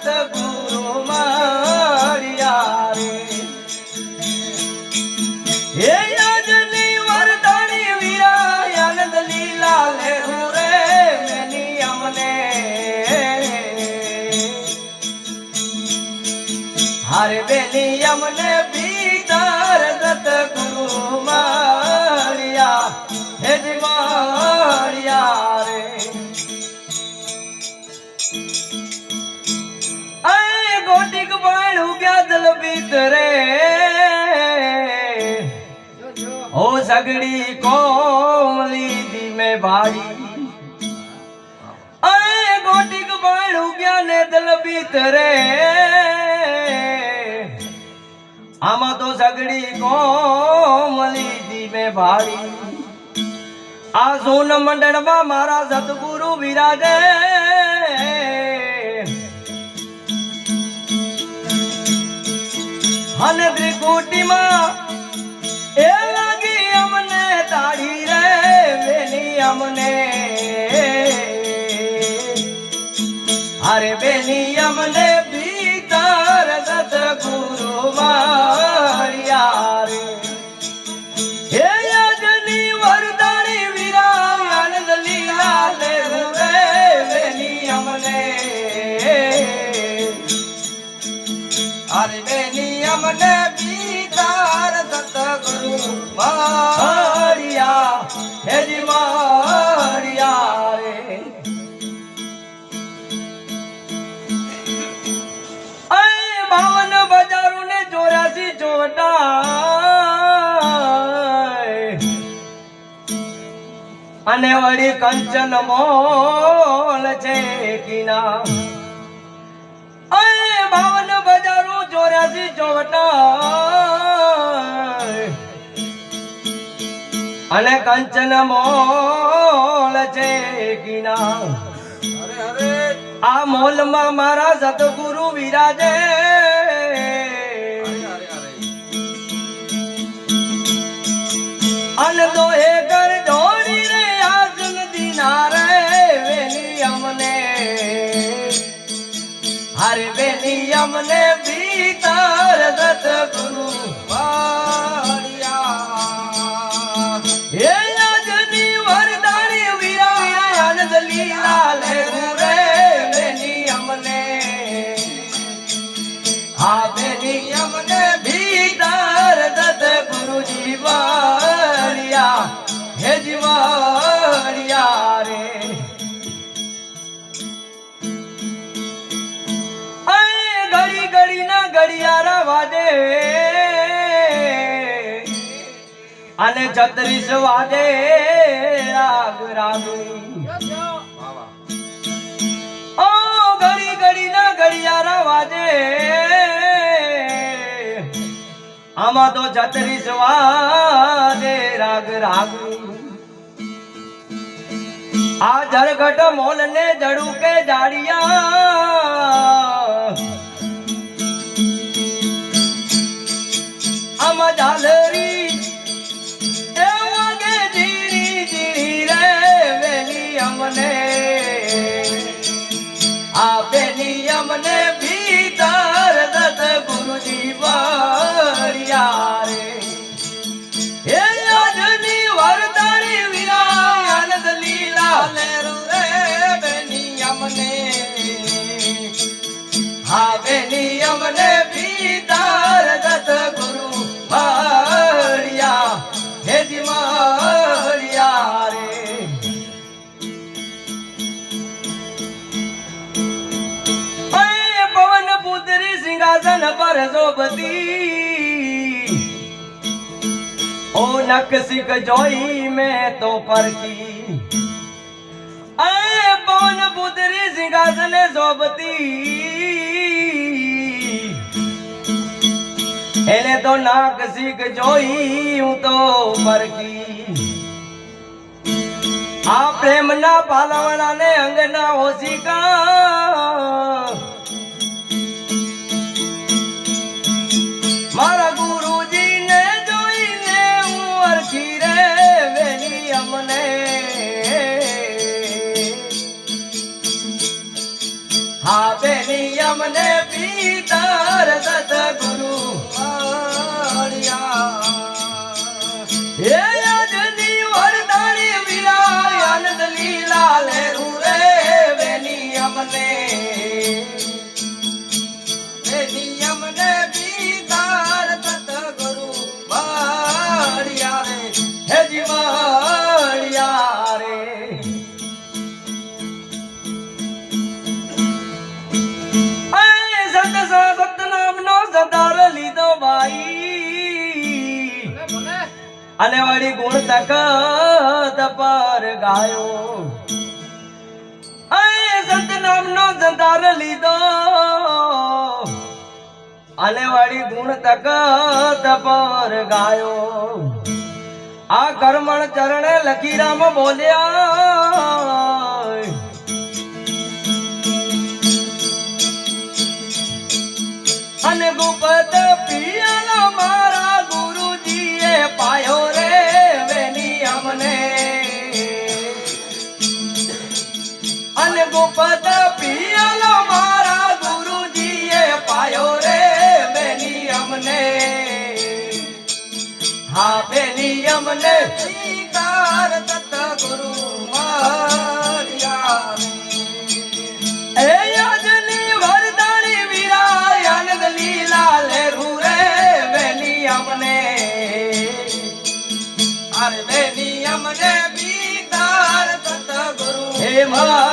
સતગુરુ માળિયા રે હે આજની વરદાણી વીરા આનંદ લીલા લેરું રે મેની અમને હારે બેની અમને ભીતર સતગુરુ માળિયા હે જ માળિયા રે गोटिक बाणू ब्यादल भीतरे ओ सगड़ी कोमली दी में भाड़ी आए गोटिक बाणू ब्याने दल भीतरे आमा तो सगड़ी कोमली दी में भाड़ी आ सोन मंडलवा मारा सतगुरु विराजे हन त्रिकुटी मां ए लगी हमने ताड़ी रे बेनी हमने अरे बेनी हमने भीतर सतगुरु मारिया रे हे यजनी वरदानी वीरा आनंद लीला ले रे बेनी हमने अरे बेनी हमने भीतर सतगुरु मारिया हे जी मारिया रे अरे 52 बजारू ने 84 चोटा अने वड़ी कंचन मोल छे कीना 52 बजारू 84 चोवटा अने कंचन मोल छे कीना अरे अरे आ मोल मा मारा सतगुरु विराजे अन तो हे कर दौड़ी रे आसन दिनारे वेली हमने हरे बेनी हमने भीतर सतगुरु मारिया हे यजनी वरदानी वीरा आनंद लीला ले रे बेनी हमने हाँ बेनी हमने भीतर सतगुरु जी मारिया हे जी मारिया रे घड़ियारा वाजे अने 36 वाजे राग रागनी ओ घड़ी घड़ी ना घड़ियारा वाजे आमा तो 36 वाजे राग रागनी आ झरघट मोल ने जड़ू के जाड़िया झालरी एवगे जीरी जीरी रे वेली हमने आ बेनी हमने भीतर सतगुरु जी मारिया रे हे यजनी वरदानी वीरा आनंद लीला ले रे बेनी हमने हाँ बेनी हमने भीतर सतगुरु मारिया हे जी मारिया रे पवन पुत्री सिंहासन पर शोभती ओ नक्सिक जोई में तो पर की पवन पुत्री सिंहासन शोभती એને તો નાક શીખ જોઈ હું તો પરકી આ પ્રેમના પાલવણાને અંગના ઓશિકા મારા ગુરુજીને જોઈને હું અરખી રે વેલી અમને હા બેની અમને અને વળી ગુણ તકત પર ગાયો સંત નામનો જંતાર લીધો અને વળી ગુણ તકત પર ગાયો આ કર્મણ ચરણે લખીરામ બોલ્યા અને ગુપત પિયાલા મારા ગુરુજીએ પાયો રે વેની અમને અને ગુપત પિયાલો મારા ગુરુજીએ પાયો રે વેની અમને હા વેની અમને સ્વીકાર તત ગુરુ મારિયા એ યજની વરદાણી વીરા આનંદ લીલા લેરું રે વેની અમને અરે વેની અમને સ્વીકાર તત ગુરુ હે મા